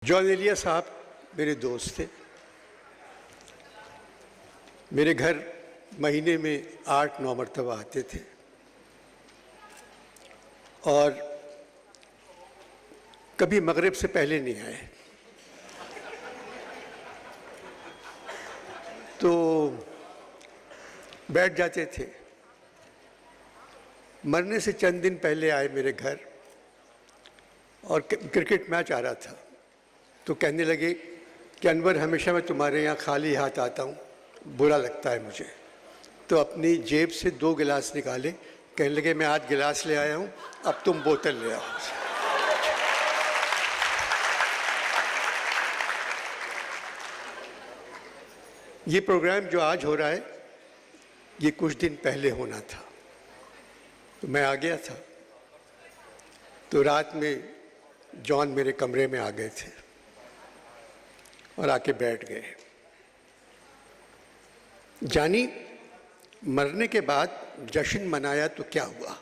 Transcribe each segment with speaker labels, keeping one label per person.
Speaker 1: John Elia साहब मेरे दोस्त थे। मेरे घर महीने में 8-9 मरतबा आते थे और कभी मगरिब से पहले नहीं आए। तो बैठ जाते थे। मरने से चंद दिन पहले आए मेरे घर और क्रिकेट मैच आ रहा था। तो कहने लगे कि अनवर, हमेशा मैं तुम्हारे यहाँ खाली हाथ आता हूँ, बुरा लगता है मुझे। तो अपनी जेब से 2 गिलास निकाले, कहने लगे मैं आज गिलास ले आया हूँ, अब तुम बोतल ले आओ। ये प्रोग्राम जो आज हो रहा है, ये कुछ दिन पहले होना था। तो मैं आ गया था। तो रात में जॉन मेरे कमरे में आ गए थे और आके बैठ गए। जानी, मरने के बाद जश्न मनाया तो क्या हुआ?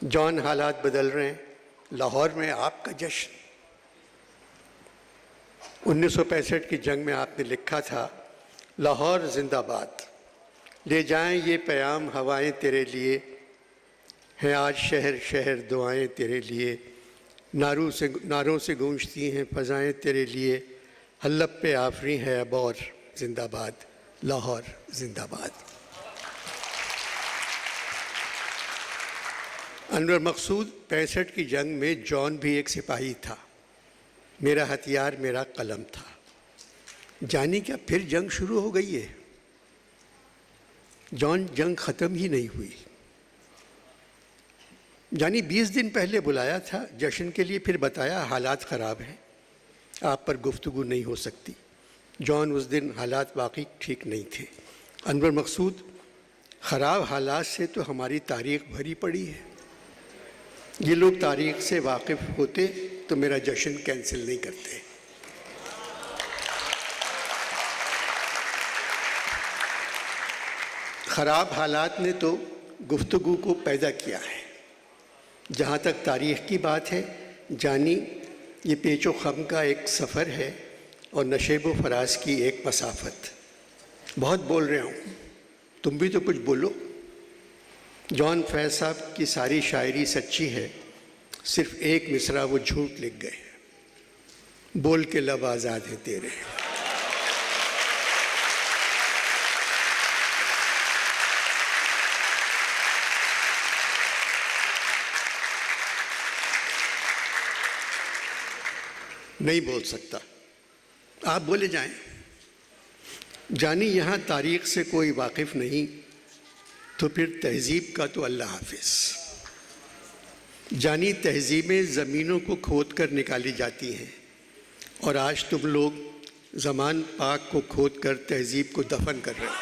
Speaker 1: जॉन, हालात बदल रहे हैं। लाहौर में आपका जश्न। 1965 की जंग में आपने लिखा था, लाहौर जिंदाबाद, ले जाएं ये पैगाम हवाएं तेरे लिए, हैं आज शहर शहर दुआएं तेरे लिए, नारों से गूंजती हैं फ़ज़ाएं तेरे लिए, हल्लब पे आफरी है अब और जिंदाबाद, लाहौर जिंदाबाद। अनवर मकसूद, 65 की जंग में जॉन भी एक सिपाही था। मेरा हथियार मेरा कलम था। जानी क्या फिर जंग शुरू हो गई है? जॉन, जंग ख़त्म ही नहीं हुई। जानी 20 दिन पहले बुलाया था जश्न के लिए, फिर बताया हालात ख़राब हैं, आप पर गुफ्तगू नहीं हो सकती। जॉन, उस दिन हालात वाकई ठीक नहीं थे। अनवर मकसूद, ख़राब हालात से तो हमारी तारीख़ भरी पड़ी है। ये लोग तारीख़ से वाकिफ़ होते तो मेरा जश्न कैंसिल नहीं करते। ख़राब हालात ने तो गुफ्तगू को पैदा किया है। जहाँ तक तारीख़ की बात है जानी, ये पेचो ख़म का एक सफ़र है और नशेब व फराज की एक मसाफत। बहुत बोल रहा हूँ, तुम भी तो कुछ बोलो। जॉन, फैज़ साहब की सारी शायरी सच्ची है, सिर्फ एक मिसरा वो झूठ लिख गए। बोल के लब आज़ाद हैं तेरे। नहीं बोल सकता, आप बोले जाएं। जानी, यहाँ तारीख़ से कोई वाकिफ़ नहीं तो फिर तहज़ीब का तो अल्लाह हाफिज़। जानी, तहज़ीबें ज़मीनों को खोद कर निकाली जाती हैं और आज तुम लोग ज़मान पाक को खोद कर तहज़ीब को दफन कर रहे हो।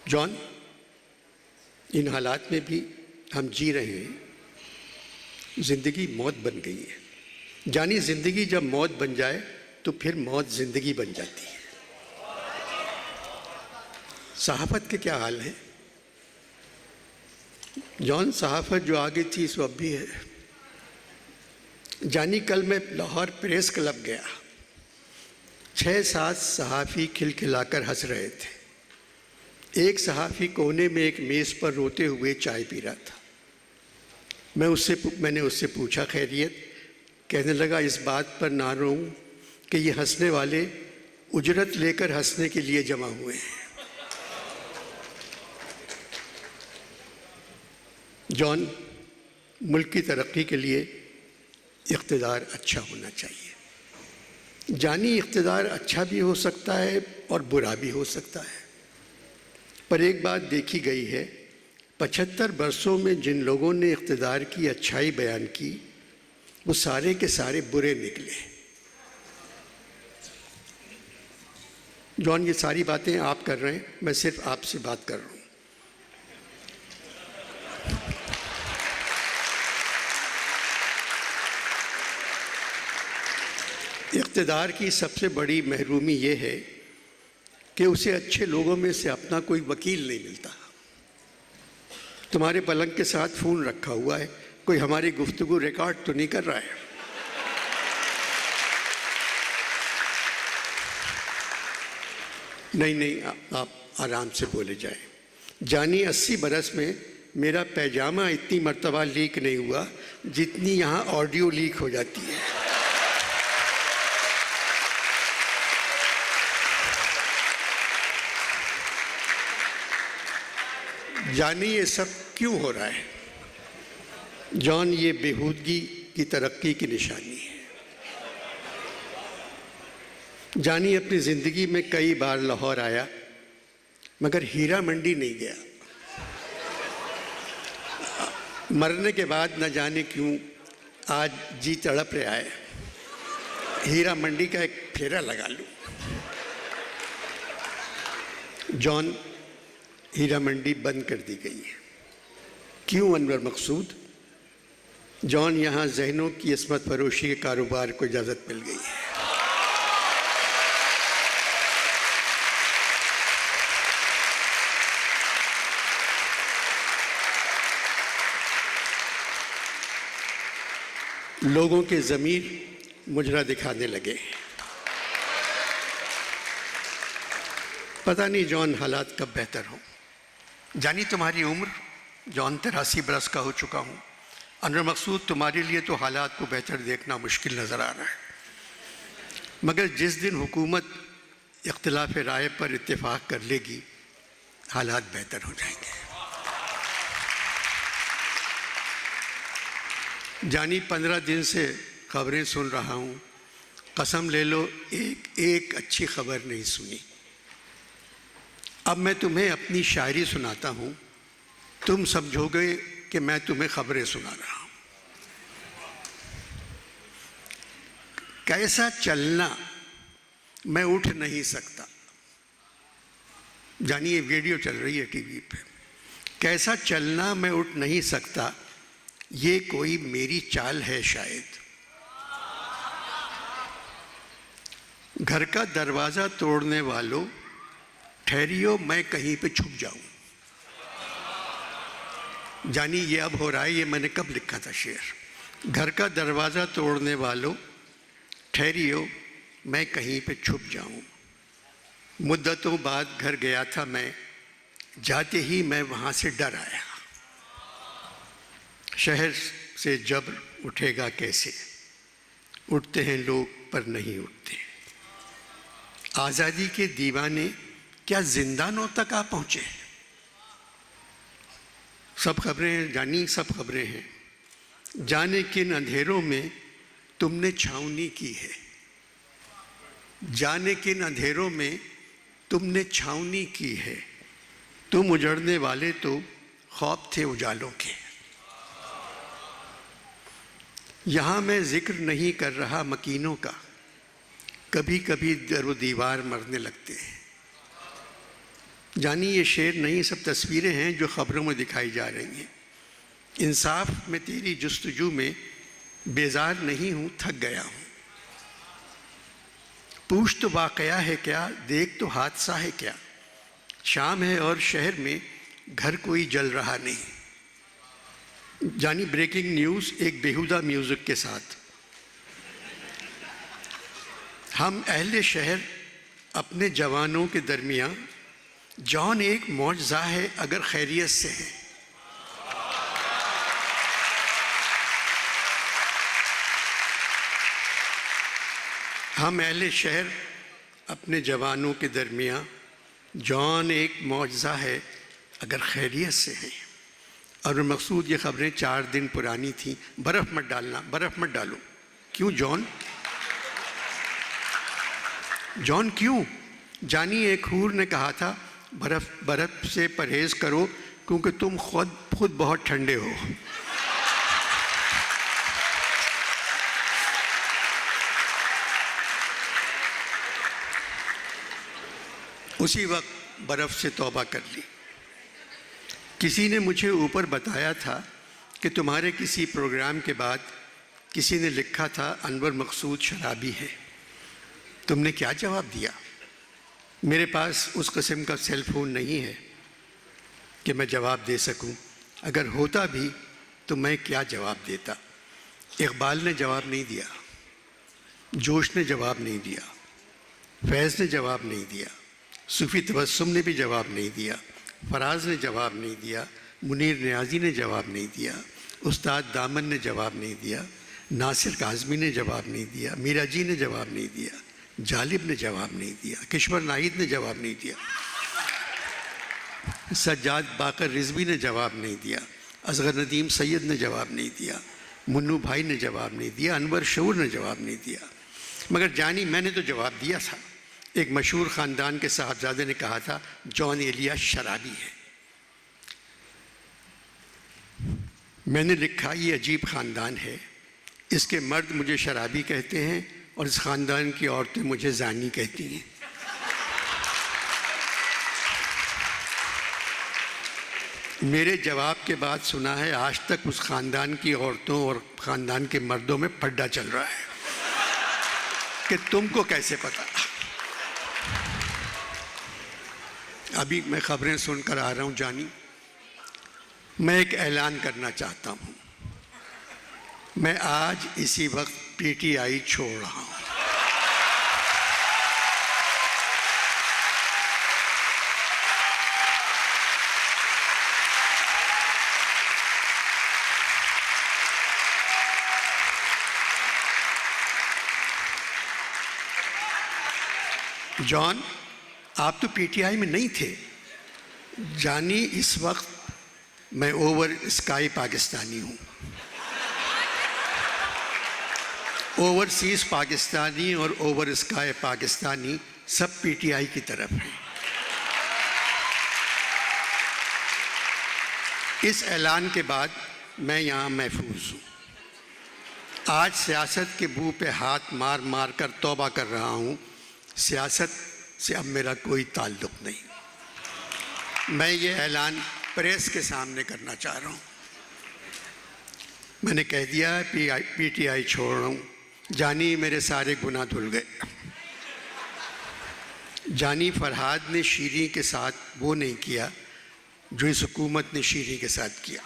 Speaker 1: जॉन, इन हालात में भी हम जी रहे हैं। ज़िंदगी मौत बन गई है। जानी, ज़िंदगी जब मौत बन जाए तो फिर मौत ज़िंदगी बन जाती है। सहाफ़त के क्या हाल है? जॉन, सहाफ़त जो आगे थी सो अब भी है। जानी, कल मैं लाहौर प्रेस क्लब गया। 6-7 सहाफ़ी खिलखिलाकर हंस रहे थे। एक सहाफ़ी कोने में एक मेज़ पर रोते हुए चाय पी रहा था। मैंने उससे पूछा खैरियत। कहने लगा, इस बात पर ना रोऊं कि ये हंसने वाले उजरत लेकर हंसने के लिए जमा हुए हैं। जॉन, मुल्क की तरक्की के लिए इक़्तिदार अच्छा होना चाहिए। जानी, इक़्तिदार अच्छा भी हो सकता है और बुरा भी हो सकता है, पर एक बात देखी गई है, 75 बरसों में जिन लोगों ने इक़्तिदार की अच्छाई बयान की वो सारे के सारे बुरे निकले। जॉन, ये सारी बातें आप कर रहे हैं, मैं सिर्फ आपसे बात कर रहा हूँ। इक़्तिदार की सबसे बड़ी महरूमी ये है कि उसे अच्छे लोगों में से अपना कोई वकील नहीं मिलता। तुम्हारे पलंग के साथ फ़ोन रखा हुआ है, कोई हमारी गुफ्तगू रिकॉर्ड तो नहीं कर रहा है। नहीं नहीं, आप आराम से बोले जाएं। जानी 80 बरस में मेरा पैजामा इतनी मर्तबा लीक नहीं हुआ जितनी यहाँ ऑडियो लीक हो जाती है। जानी ये सब क्यों हो रहा है? जॉन, ये बेहूदगी की तरक्की की निशानी है। जानी अपनी ज़िंदगी में कई बार लाहौर आया मगर हीरा मंडी नहीं गया। मरने के बाद न जाने क्यों आज जी तड़प रहा है, हीरा मंडी का एक फेरा लगा लूं। जॉन, हीरा मंडी बंद कर दी गई है। क्यों अनवर मकसूद? जॉन, यहाँ जहनों की अस्मत फरोशी के कारोबार को इजाज़त मिल गई है। लोगों के ज़मीर मुजरा दिखाने लगे। पता नहीं जॉन हालात कब बेहतर हों। जानी, तुम्हारी उम्र, जॉन 83 बरस का हो चुका हूँ। अनवर मकसूद, तुम्हारे लिए तो हालात को बेहतर देखना मुश्किल नज़र आ रहा है, मगर जिस दिन हुकूमत इख्तिलाफ राय पर इत्तेफाक कर लेगी हालात बेहतर हो जाएंगे। जानी, 15 दिन से खबरें सुन रहा हूँ, कसम ले लो एक अच्छी खबर नहीं सुनी। अब मैं तुम्हें अपनी शायरी सुनाता हूँ, तुम समझोगे कि मैं तुम्हें खबरें सुना रहा हूँ। कैसा चलना, मैं उठ नहीं सकता। जानिए, वीडियो चल रही है टीवी पे। कैसा चलना, मैं उठ नहीं सकता, ये कोई मेरी चाल है शायद। घर का दरवाज़ा तोड़ने वालों, ठहरियो मैं कहीं पे छुप जाऊं। जानी, ये अब हो रहा है, ये मैंने कब लिखा था शेर। घर का दरवाज़ा तोड़ने वालों, ठहरियो मैं कहीं पे छुप जाऊं। मुद्दतों बाद घर गया था मैं, जाते ही मैं वहाँ से डर आया। शहर से जबर उठेगा कैसे, उठते हैं लोग पर नहीं उठते। आज़ादी के दीवाने क्या जिंदानों तक आ पहुँचे? सब खबरें हैं जानी, सब खबरें हैं। जाने किन अंधेरों में तुमने छावनी की है, जाने किन अंधेरों में तुमने छावनी की है। तुम उजड़ने वाले तो ख्वाब थे उजालों के। यहाँ मैं जिक्र नहीं कर रहा मकीनों का, कभी कभी दर व दीवार मरने लगते हैं। जानी, ये शेर नहीं, सब तस्वीरें हैं जो ख़बरों में दिखाई जा रही हैं। इंसाफ में तेरी जुस्तजू में बेजार नहीं हूँ, थक गया हूँ। पूछ तो वाक़या है क्या, देख तो हादसा है क्या। शाम है और शहर में घर कोई जल रहा नहीं। जानी, ब्रेकिंग न्यूज़ एक बेहुदा म्यूज़िक के साथ। हम अहले शहर अपने जवानों के दरमियान, जॉन एक मौजज़ा है अगर खैरियत से है। हम अहले शहर अपने जवानों के दरमियान, जॉन एक मौजज़ा है अगर खैरियत से है। और मकसूद, ये ख़बरें 4 दिन पुरानी थी। बर्फ़ मत डालना, बर्फ़ मत डालो। क्यों जॉन? जॉन क्यों? जानी, एक हूर ने कहा था बर्फ़ से परहेज़ करो क्योंकि तुम खुद बहुत ठंडे हो। उसी वक्त बर्फ़ से तौबा कर ली। किसी ने मुझे ऊपर बताया था कि तुम्हारे किसी प्रोग्राम के बाद किसी ने लिखा था अनवर मकसूद शराबी है। तुमने क्या जवाब दिया? मेरे पास उस किस्म का सेल फ़ोन नहीं है कि मैं जवाब दे सकूं। अगर होता भी तो मैं क्या जवाब देता। इकबाल ने जवाब नहीं दिया, जोश ने जवाब नहीं दिया, फैज़ ने जवाब नहीं दिया, सूफ़ी तबस्सुम ने भी जवाब नहीं दिया, फराज ने जवाब नहीं दिया, मुनीर नियाज़ी ने जवाब नहीं दिया, उस्ताद दामन ने जवाब नहीं दिया, नासिर काज़मी ने जवाब नहीं दिया, मीरा जी ने जवाब नहीं दिया, जालिब ने जवाब नहीं दिया, किश्वर नाहिद ने जवाब नहीं दिया, सज्जाद बाकर रिजवी ने जवाब नहीं दिया, असगर नदीम सैयद ने जवाब नहीं दिया, मुन्नू भाई ने जवाब नहीं दिया, अनवर शऊर ने जवाब नहीं दिया। मगर जानी मैंने तो जवाब दिया था। एक मशहूर ख़ानदान के साहबजादे ने कहा था जॉन एलिया शराबी है। मैंने लिखा ये अजीब ख़ानदान है, इसके मर्द मुझे शराबी कहते हैं और इस ख़ानदान की औरतें मुझे जानी कहती हैं। मेरे जवाब के बाद सुना है आज तक उस ख़ानदान की औरतों और ख़ानदान के मर्दों में फड्डा चल रहा है कि तुमको कैसे पता। अभी मैं ख़बरें सुनकर आ रहा हूँ जानी, मैं एक ऐलान करना चाहता हूँ। मैं आज इसी वक्त पीटीआई छोड़ रहा हूँ। जॉन, आप तो पीटीआई में नहीं थे। जानी, इस वक्त मैं ओवर स्काई पाकिस्तानी हूँ। ओवरसीज़ पाकिस्तानी और ओवर स्काई पाकिस्तानी सब पीटीआई की तरफ हैं। इस ऐलान के बाद मैं यहाँ महफूज हूँ। आज सियासत के मुँह पे हाथ मार मार कर तौबा कर रहा हूँ। सियासत से अब मेरा कोई ताल्लुक़ नहीं। मैं ये ऐलान प्रेस के सामने करना चाह रहा हूँ। मैंने कह दिया पीटीआई छोड़ रहा हूँ। जानी, मेरे सारे गुनाह धुल गए। जानी, फरहाद ने शीरी के साथ वो नहीं किया जो इस हुकूमत ने शीरी के साथ किया।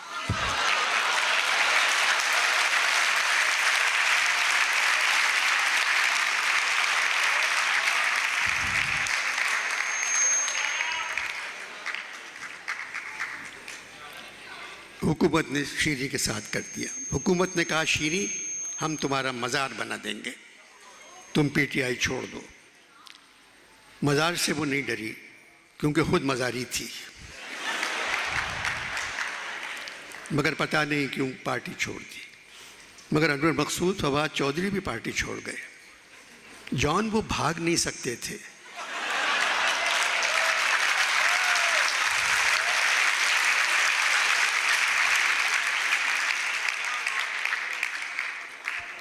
Speaker 1: हुकूमत ने शीरी के साथ कर दिया। हुकूमत ने कहा शीरी, हम तुम्हारा मज़ार बना देंगे, तुम पीटीआई छोड़ दो। मज़ार से वो नहीं डरी क्योंकि खुद मज़ारी थी, मगर पता नहीं क्यों पार्टी छोड़ दी। मगर अनवर मकसूद, फवाद चौधरी भी पार्टी छोड़ गए। जॉन, वो भाग नहीं सकते थे।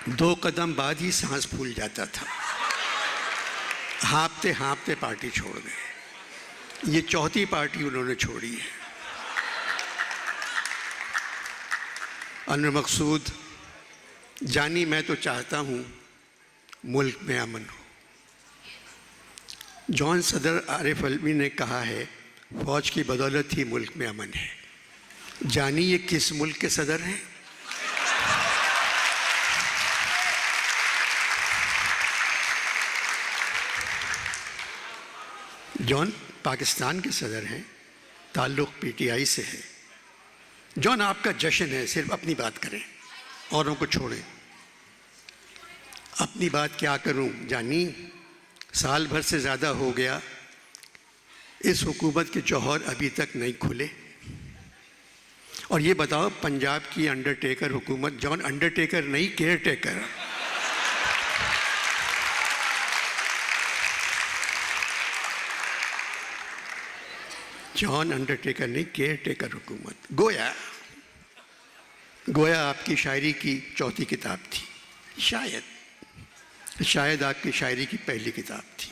Speaker 1: दो कदम बाद ही सांस फूल जाता था। हाँफते हाँफते पार्टी छोड़ गए। ये चौथी पार्टी उन्होंने छोड़ी है। अनवर मकसूद, जानी, मैं तो चाहता हूँ मुल्क में अमन हो। जॉन, सदर आरिफ अलवी ने कहा है फौज की बदौलत ही मुल्क में अमन है। जानी, ये किस मुल्क के सदर हैं? जॉन पाकिस्तान के सदर हैं, ताल्लुक़ पीटीआई से है। जॉन, आपका जश्न है, सिर्फ अपनी बात करें, औरों को छोड़ें। अपनी बात क्या करूं जानी, साल भर से ज़्यादा हो गया, इस हुकूमत के जौहर अभी तक नहीं खुले। और ये बताओ, पंजाब की अंडरटेकर हुकूमत, जॉन अंडरटेकर नहीं, केयर टेकर। जॉन अंडरटेकर नहीं, केयर टेकर हुकूमत। गोया आपकी शायरी की चौथी किताब थी, शायद आपकी शायरी की पहली किताब थी।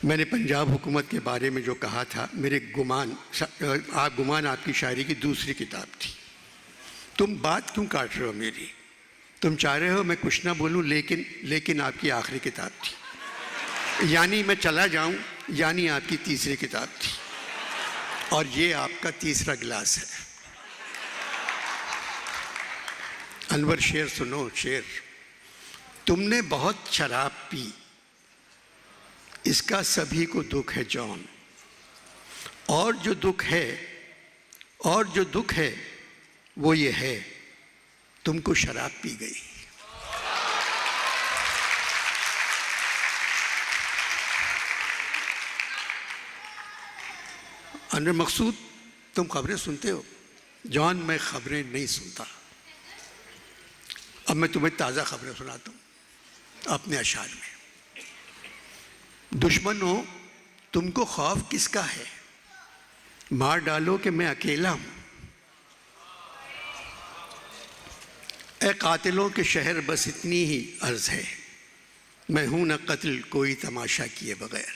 Speaker 1: मैंने पंजाब हुकूमत के बारे में जो कहा था, मेरे गुमान आपकी शायरी की दूसरी किताब थी। तुम बात क्यों काट रहे हो मेरी? तुम चाह रहे हो मैं कुछ ना बोलूं, लेकिन आपकी आखिरी किताब थी। यानी मैं चला जाऊं, यानी आपकी तीसरी किताब थी और ये आपका तीसरा गिलास है। अनवर शेर सुनो, शेर। तुमने बहुत शराब पी, इसका सभी को दुख है जॉन, और जो दुख है वो ये है, तुमको शराब पी गई। अनवर मकसूद, तुम खबरें सुनते हो? जॉन, मैं खबरें नहीं सुनता। अब मैं तुम्हें ताज़ा खबरें सुनाता हूँ अपने अशार में। दुश्मनों, तुमको खौफ किसका है? मार डालो कि मैं अकेला हूं। ए कातिलों के शहर, बस इतनी ही अर्ज है, मैं हूं न कत्ल कोई तमाशा किए बगैर।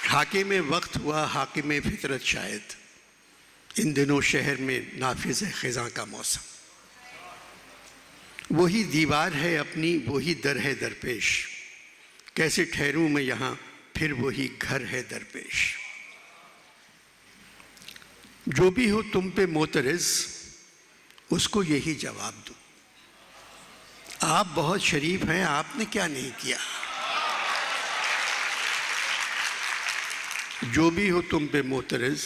Speaker 1: हाकिम वक्त हुआ हाकिम फितरत शायद, इन दिनों शहर में नाफिज है खिज़ां का मौसम। वही दीवार है अपनी, वही दर है दरपेश, कैसे ठहरूं मैं यहाँ, फिर वही घर है दरपेश। जो भी हो तुम पे मोतरज़, उसको यही जवाब दो, आप बहुत शरीफ हैं, आपने क्या नहीं किया। जो भी हो तुम पे मोतरज़,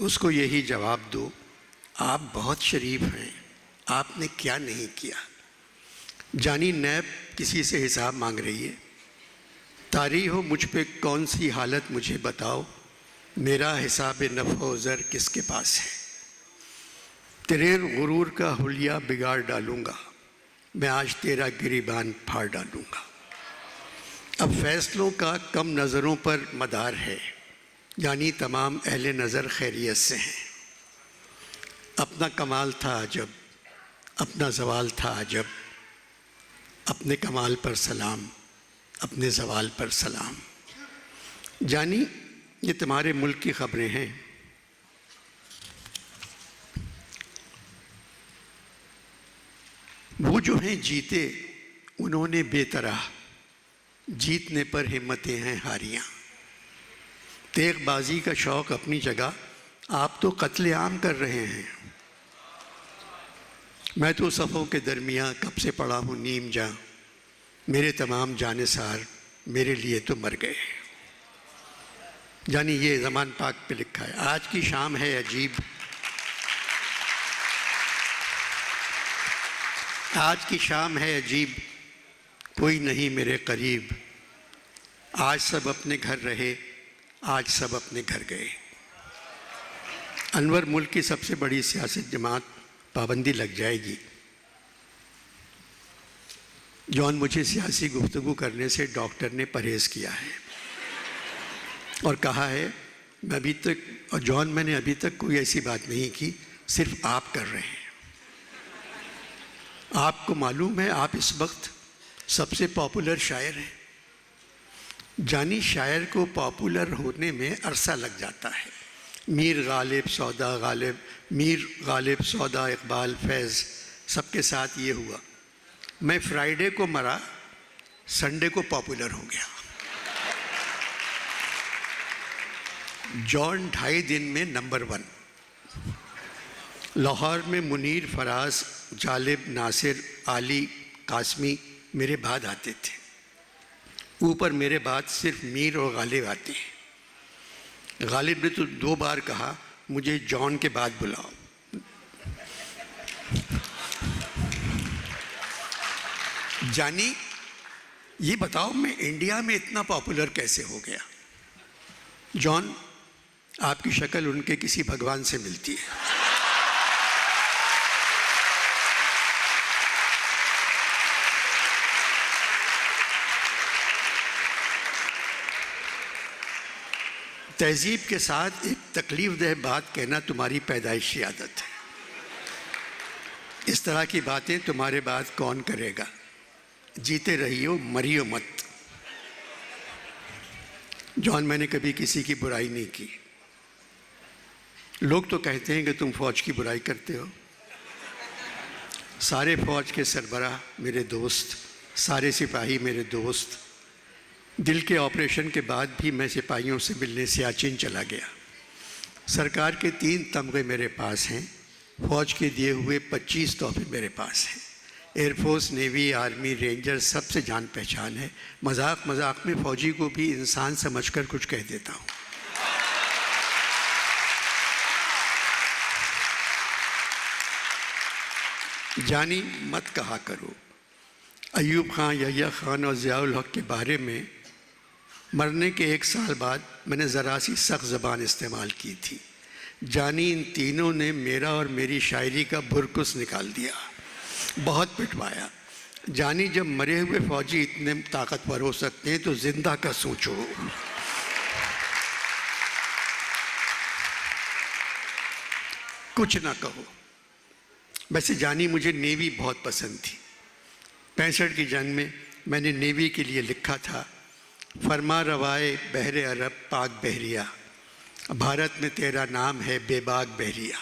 Speaker 1: उसको यही जवाब दो, आप बहुत शरीफ हैं, आपने क्या नहीं किया। जानी नैब किसी से हिसाब मांग रही है, तारी हो मुझ पे कौन सी हालत मुझे बताओ, मेरा हिसाब नफ़ो ज़र किसके पास है। तेरे गुरूर का हुलिया बिगाड़ डालूँगा, मैं आज तेरा गिरीबान फाड़ डालूँगा। अब फैसलों का कम नज़रों पर मदार है, यानी तमाम अहले नज़र खैरियत से हैं। अपना कमाल था अजब, अपना ज़वाल था अजब, अपने कमाल पर सलाम, अपने ज़वाल पर सलाम। जानी ये तुम्हारे मुल्क की ख़बरें हैं। वो जो हैं जीते, उन्होंने बेतरह, जीतने पर हिम्मतें हैं हारियां। तेगबाजी का शौक़ अपनी जगह, आप तो कत्लेआम कर रहे हैं। मैं तो सफ़ों के दरमियाँ कब से पड़ा हूँ नीम जा, मेरे तमाम जानिसार मेरे लिए तो मर गए। यानी ये ज़मान पाक पे लिखा है। आज की शाम है अजीब, आज की शाम है अजीब, कोई नहीं मेरे करीब। आज सब अपने घर रहे, आज सब अपने घर गए। अनवर, मुल्क की सबसे बड़ी सियासी जमात, पाबंदी लग जाएगी। जॉन, मुझे सियासी गुफ्तगू करने से डॉक्टर ने परहेज़ किया है और कहा है मैं अभी तक, और जॉन मैंने अभी तक कोई ऐसी बात नहीं की, सिर्फ आप कर रहे हैं। आपको मालूम है आप इस वक्त सबसे पॉपुलर शायर हैं। जानी शायर को पॉपुलर होने में अरसा लग जाता है। मीर गालिब सौदा इकबाल फैज़, सबके साथ ये हुआ। मैं फ्राइडे को मरा, संडे को पॉपुलर हो गया। जॉन 2.5 दिन में नंबर 1। लाहौर में मुनीर, फराज, जालिब, नासिर, आली, कासमी मेरे बाद आते थे। ऊपर मेरे बाद सिर्फ मीर और गालिब आते हैं। गालिब ने तो 2 बार कहा मुझे जॉन के बाद बुलाओ। जानी ये बताओ मैं इंडिया में इतना पॉपुलर कैसे हो गया। जॉन, आपकी शक्ल उनके किसी भगवान से मिलती है। तहजीब के साथ एक तकलीफ दह बात कहना तुम्हारी पैदाइशी आदत है। इस तरह की बातें तुम्हारे बाद कौन करेगा। जीते रहियो, मरियो मत। जॉन, मैंने कभी किसी की बुराई नहीं की। लोग तो कहते हैं कि तुम फौज की बुराई करते हो। सारे फौज के सरबराह मेरे दोस्त सारे सिपाही मेरे दोस्त। दिल के ऑपरेशन के बाद भी मैं सिपाहियों से मिलने सियाचिन चला गया। सरकार के 3 तमगे मेरे पास हैं। फ़ौज के दिए हुए 25 तोहफे मेरे पास हैं। एयरफोर्स, नेवी, आर्मी, रेंजर सबसे जान पहचान है। मजाक मजाक में फ़ौजी को भी इंसान समझकर कुछ कह देता हूँ। जानी मत कहा करो। अयूब खान, यहिया खान और ज़ियाउल हक के बारे में मरने के 1 साल बाद मैंने ज़रा सी सख्त ज़बान इस्तेमाल की थी। जानी इन तीनों ने मेरा और मेरी शायरी का भुरकुस निकाल दिया, बहुत पिटवाया। जानी जब मरे हुए फ़ौजी इतने ताकतवर हो सकते हैं तो जिंदा का सोचो। कुछ ना कहो। वैसे जानी मुझे नेवी बहुत पसंद थी। 65 की जंग में मैंने नेवी के लिए लिखा था, फरमा रवाए बहरे अरब पाक बहरिया, भारत में तेरा नाम है बेबाक बहरिया।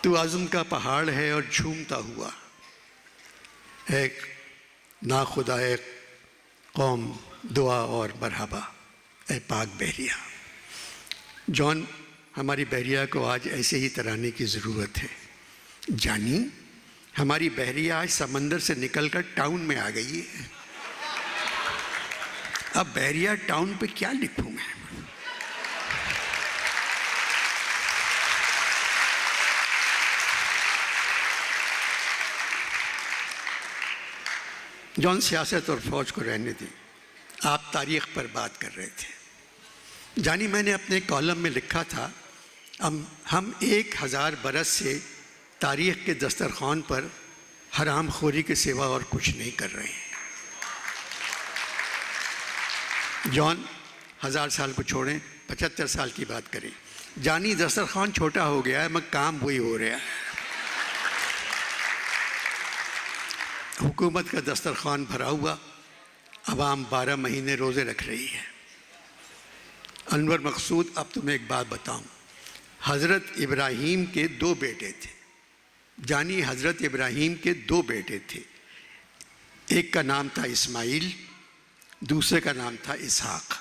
Speaker 1: तू आज़म का पहाड़ है और झूमता हुआ एक ना खुदाए कौम दुआ और मरहबा ए पाक बहरिया। जॉन, हमारी बहरिया को आज ऐसे ही तराने की ज़रूरत है। जानी, हमारी बहरिया आज समंदर से निकलकर टाउन में आ गई है। अब बहरिया टाउन पे क्या लिखूं मैं? जॉन, सियासत और फौज को रहने दी, आप तारीख पर बात कर रहे थे। जानी, मैंने अपने कॉलम में लिखा था, हम 1000 बरस से तारीख के दस्तरखान पर हरामखोरी के सिवा और कुछ नहीं कर रहे हैं। जॉन, 1000 साल को छोड़ें, 75 साल की बात करें। जानी, दस्तरखान छोटा हो गया है मगर काम वही हो रहा है। हुकूमत का दस्तरखान भरा हुआ, अवाम 12 महीने रोज़े रख रही है। अनवर मकसूद, अब तुम्हें एक बात बताऊं, हज़रत इब्राहीम के 2 बेटे थे। जानी, हज़रत इब्राहीम के 2 बेटे थे। एक का नाम था इस्माइल, दूसरे का नाम था इसहाक।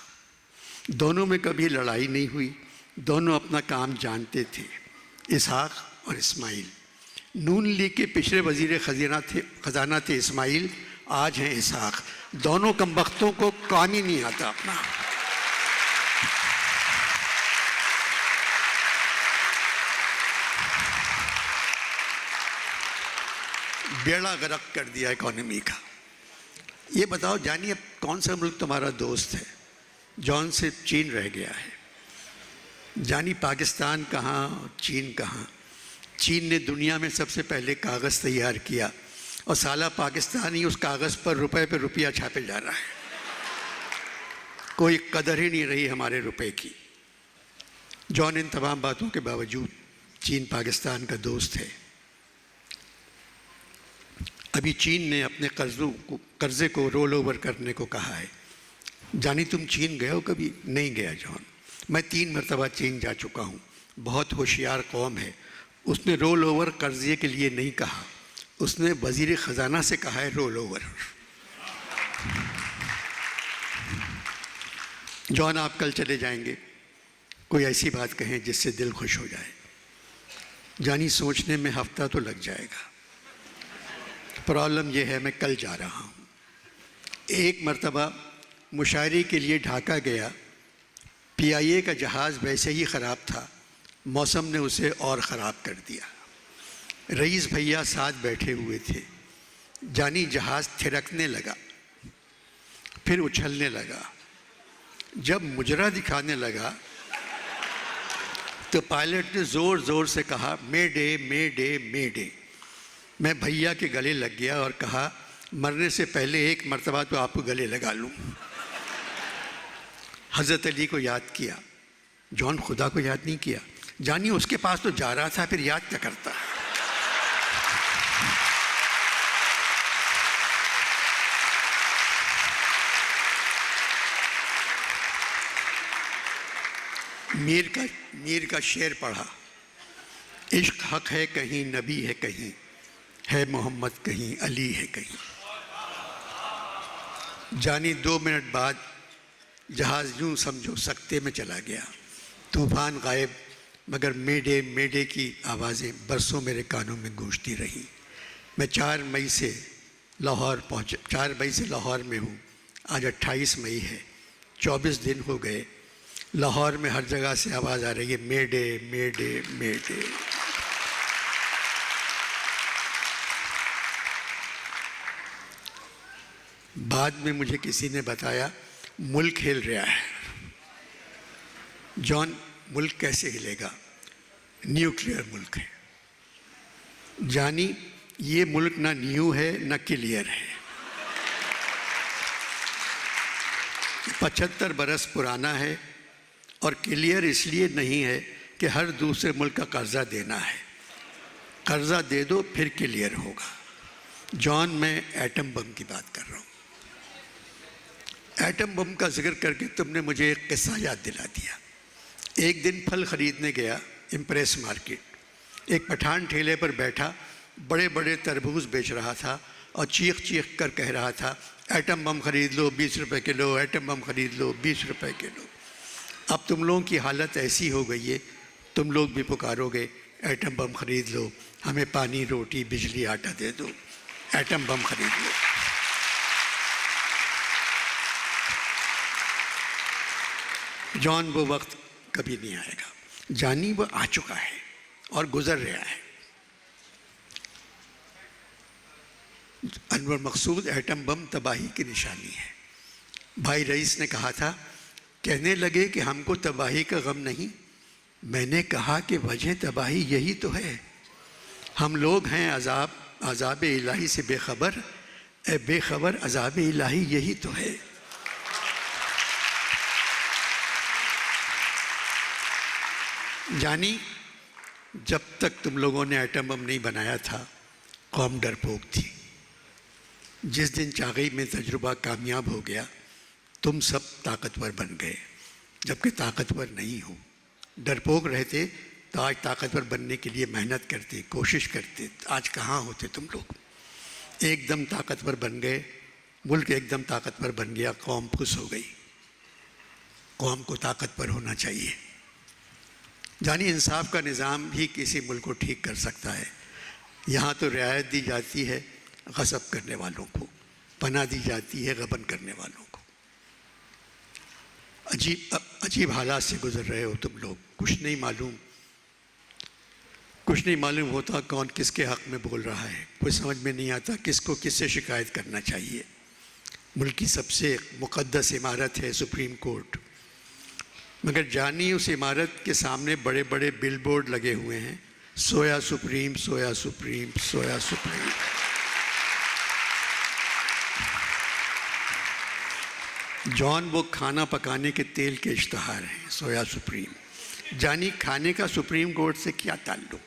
Speaker 1: दोनों में कभी लड़ाई नहीं हुई, दोनों अपना काम जानते थे, इसहाक और इस्माइल। नून लीग के पिछले वज़ीर ख़जाना थे इस्माइल, आज हैं इसहाक। दोनों कमबख्तों को काम ही नहीं आता अपना। बेड़ा गर्क कर दिया इकॉनमी का। ये बताओ जानी, अब कौन सा मुल्क तुम्हारा दोस्त है? जॉन से चीन रह गया है। जानी, पाकिस्तान कहाँ, चीन कहाँ? चीन ने दुनिया में सबसे पहले कागज़ तैयार किया और साला पाकिस्तान ही उस कागज़ पर रुपए पे रुपया छापे जा रहा है। कोई कदर ही नहीं रही हमारे रुपए की। जॉन, इन तमाम बातों के बावजूद चीन पाकिस्तान का दोस्त है। अभी चीन ने अपने कर्ज़े को रोल ओवर करने को कहा है। जानी, तुम चीन गए हो कभी? नहीं गया जॉन, मैं 3 मरतबा चीन जा चुका हूँ। बहुत होशियार कौम है। उसने रोल ओवर कर्ज़े के लिए नहीं कहा, उसने वज़ीर ख़जाना से कहा है रोल ओवर। जॉन, आप कल चले जाएंगे, कोई ऐसी बात कहें जिससे दिल खुश हो जाए। जानी, सोचने में हफ्ता तो लग जाएगा। प्रॉब्लम यह है, मैं कल जा रहा हूँ। एक मरतबा मुशायरे के लिए ढाका गया। PIA का जहाज़ वैसे ही ख़राब था, मौसम ने उसे और ख़राब कर दिया। रईस भैया साथ बैठे हुए थे। जानी, जहाज़ थिरकने लगा, फिर उछलने लगा। जब मुजरा दिखाने लगा तो पायलट ने ज़ोर ज़ोर से कहा, मे डे मे डे मे डे। मैं भैया के गले लग गया और कहा, मरने से पहले एक मरतबा तो आपको गले लगा लूँ। हज़रत अली को याद किया। जॉन, खुदा को याद नहीं किया। जानी, उसके पास तो जा रहा था, फिर याद क्या करता? मीर का शेर पढ़ा, इश्क हक है कहीं, नबी है कहीं, है मोहम्मद कहीं, अली है कहीं। जानी 2 मिनट बाद जहाज़ यूं समझो सकते में चला गया। तूफान गायब, मगर मेडे मेडे की आवाज़ें बरसों मेरे कानों में गूंजती रही। मैं 4 मई से लाहौर पहुँचा, 4 मई से लाहौर में हूँ। आज 28 मई है, 24 दिन हो गए। लाहौर में हर जगह से आवाज़ आ रही है, मेडे मेडे मेडे। बाद में मुझे किसी ने बताया मुल्क हिल रहा है। जॉन, मुल्क कैसे हिलेगा? न्यूक्लियर मुल्क है। जानी, ये मुल्क ना न्यू है ना क्लियर है। 75 बरस पुराना है और क्लियर इसलिए नहीं है कि हर दूसरे मुल्क का कर्जा देना है। कर्जा दे दो फिर क्लियर होगा। जॉन, मैं एटम बम की बात कर रहा हूँ। एटम बम का जिक्र करके तुमने मुझे एक किस्सा याद दिला दिया। एक दिन फल ख़रीदने गया इम्प्रेस मार्केट। एक पठान ठेले पर बैठा बड़े बड़े तरबूज बेच रहा था और चीख चीख कर कह रहा था, एटम बम ख़रीद लो 20 रुपये किलो, एटम बम ख़रीद लो 20 रुपये किलो। अब तुम लोगों की हालत ऐसी हो गई है, तुम लोग भी पुकारोगे एटम बम ख़रीद लो, हमें पानी रोटी बिजली आटा दे दो, एटम बम ख़रीद लो। जॉन, वो वक्त कभी नहीं आएगा। जानी, वो आ चुका है और गुजर रहा है। अनवर मकसूद, एटम बम तबाही की निशानी है। भाई रईस ने कहा था, कहने लगे कि हमको तबाही का गम नहीं। मैंने कहा कि वजह तबाही यही तो है। हम लोग हैं अज़ाब इलाही से बेखबर, ए बेखबर अज़ाब इलाही यही तो है। जानी, जब तक तुम लोगों ने एटम बम नहीं बनाया था, कौम डरपोक थी। जिस दिन चागई में तजुर्बा कामयाब हो गया, तुम सब ताकतवर बन गए, जबकि ताकतवर नहीं हो। डरपोक रहते तो आज ताकतवर बनने के लिए मेहनत करते, कोशिश करते। आज कहाँ होते तुम लोग? एकदम ताकतवर बन गए, मुल्क एकदम ताकतवर बन गया, कौम खुश हो गई। कौम को ताकतवर होना चाहिए। जानी, इंसाफ का निज़ाम ही किसी मुल्क को ठीक कर सकता है। यहाँ तो रियायत दी जाती है गसब करने वालों को, पनाह दी जाती है गबन करने वालों को। अजीब हालात से गुजर रहे हो तुम लोग। कुछ नहीं मालूम होता कौन किसके हक़ में बोल रहा है। कुछ समझ में नहीं आता किसको किससे शिकायत करना चाहिए। मुल्क की सबसे मुक़द्दस इमारत है सुप्रीम कोर्ट, मगर जानी, उस इमारत के सामने बड़े बड़े बिल बोर्ड लगे हुए हैं, सोया सुप्रीम, सोया सुप्रीम, सोया सुप्रीम। जॉन, वो खाना पकाने के तेल के इश्तहार हैं, सोया सुप्रीम। जानी, खाने का सुप्रीम कोर्ट से क्या ताल्लुक?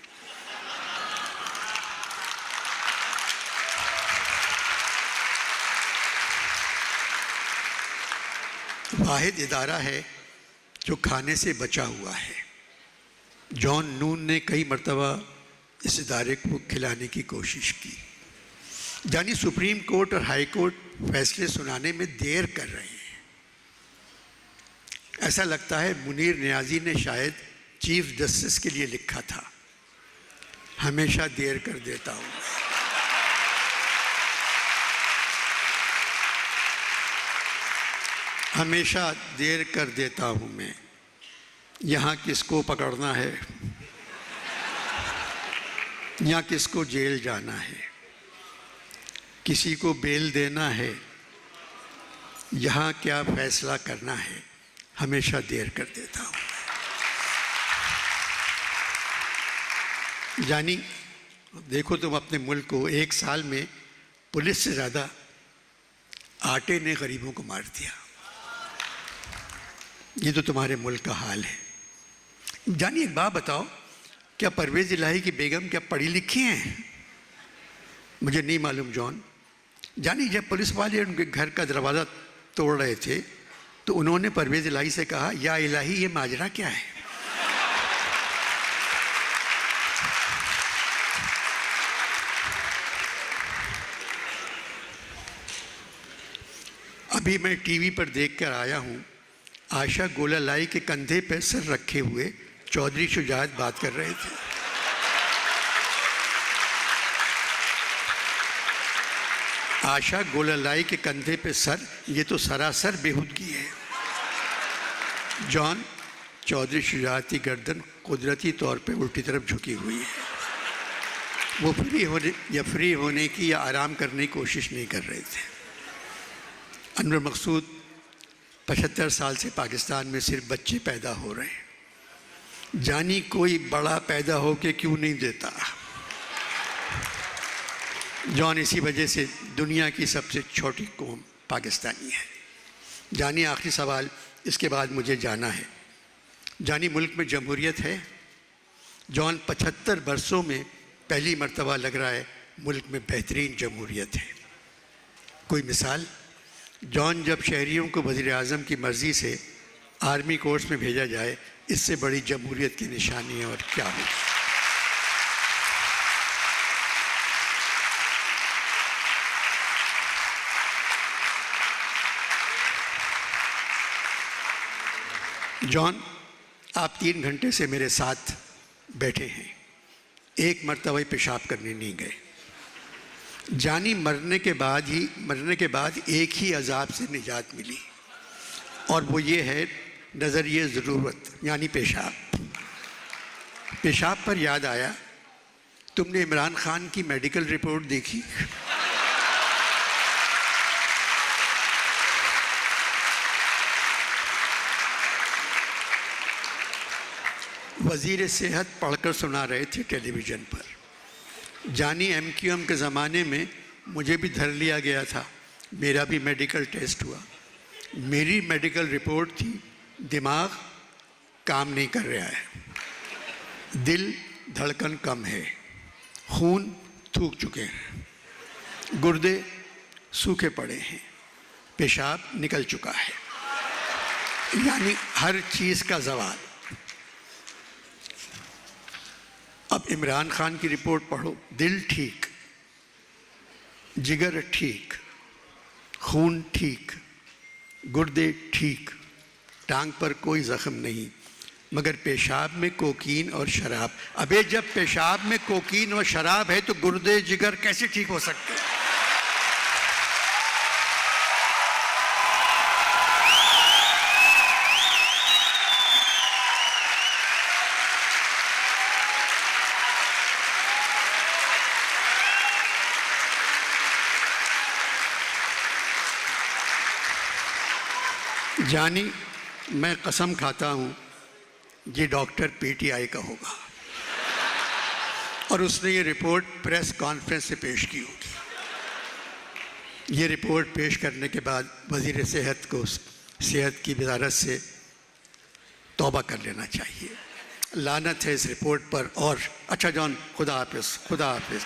Speaker 1: वाहिद इदारा है जो खाने से बचा हुआ है। जॉन, नून ने कई मरतबा इस इदारे को खिलाने की कोशिश की। जानी, सुप्रीम कोर्ट और हाई कोर्ट फैसले सुनाने में देर कर रहे हैं। ऐसा लगता है मुनीर नियाज़ी ने शायद चीफ जस्टिस के लिए लिखा था, हमेशा देर कर देता हूँ। हमेशा देर कर देता हूँ मैं। यहाँ किसको पकड़ना है, यहाँ किसको जेल जाना है, किसी को बेल देना है, यहाँ क्या फैसला करना है, हमेशा देर कर देता हूँ। जानी, देखो तुम अपने मुल्क को 1 साल में पुलिस से ज़्यादा आटे ने गरीबों को मार दिया। ये तो तुम्हारे मुल्क का हाल है। जानी, एक बात बताओ, क्या परवेज़ इलाही की बेगम क्या पढ़ी लिखी हैं? मुझे नहीं मालूम जॉन। जानी, जब पुलिस वाले उनके घर का दरवाज़ा तोड़ रहे थे तो उन्होंने परवेज़ इलाही से कहा, या इलाही ये माजरा क्या है? अब अभी मैं टीवी पर देखकर आया हूँ, आयशा गोलालाई के कंधे पर सर रखे हुए चौधरी शुजात बात कर रहे थे। आयशा गोलालाई के कंधे पे सर, ये तो सरासर बेहूदगी है। जॉन चौधरी शुजात की गर्दन कुदरती तौर पे उल्टी तरफ झुकी हुई है। वो फ्री होने की या आराम करने की कोशिश नहीं कर रहे थे। अनवर मकसूद 75 साल से पाकिस्तान में सिर्फ बच्चे पैदा हो रहे हैं। जानी कोई बड़ा पैदा हो के क्यों नहीं देता। जॉन इसी वजह से दुनिया की सबसे छोटी कौम पाकिस्तानी है। जानी आखिरी सवाल, इसके बाद मुझे जाना है। जानी मुल्क में जमहूरियत है। जॉन 75 बरसों में पहली मर्तबा लग रहा है मुल्क में बेहतरीन जमहूरियत है। कोई मिसाल, जॉन जब शहरियों को वज़ीर आज़म की मर्ज़ी से आर्मी कोर्स में भेजा जाए, इससे बड़ी जमहूरियत की निशानी और क्या हो। जॉन, आप 3 घंटे से मेरे साथ बैठे हैं, एक मर्तबा पेशाब करने नहीं गए। जानी मरने के बाद एक ही अजाब से निजात मिली, और वो ये है नज़रिए ज़रूरत, यानी पेशाब। पेशाब पर याद आया, तुमने इमरान खान की मेडिकल रिपोर्ट देखी? वज़ीर सेहत पढ़कर सुना रहे थे टेलीविज़न पर। जानी MQM के ज़माने में मुझे भी धर लिया गया था, मेरा भी मेडिकल टेस्ट हुआ। मेरी मेडिकल रिपोर्ट थी, दिमाग काम नहीं कर रहा है, दिल धड़कन कम है, खून थूक चुके हैं, गुर्दे सूखे पड़े हैं, पेशाब निकल चुका है, यानी हर चीज़ का ज़वाल। अब इमरान खान की रिपोर्ट पढ़ो, दिल ठीक, जिगर ठीक, खून ठीक, गुर्दे ठीक, टांग पर कोई ज़ख्म नहीं, मगर पेशाब में कोकीन और शराब। अबे जब पेशाब में कोकीन और शराब है तो गुर्दे जिगर कैसे ठीक हो सकते हैं? जानी, मैं कसम खाता हूँ ये डॉक्टर PTI का होगा और उसने ये रिपोर्ट प्रेस कॉन्फ्रेंस से पेश की होगी। ये रिपोर्ट पेश करने के बाद वज़ीर सेहत को सेहत की वजारत से तौबा कर लेना चाहिए। लानत है इस रिपोर्ट पर। और अच्छा जॉन, खुदा हाफिज़, खुदा हाफिज़।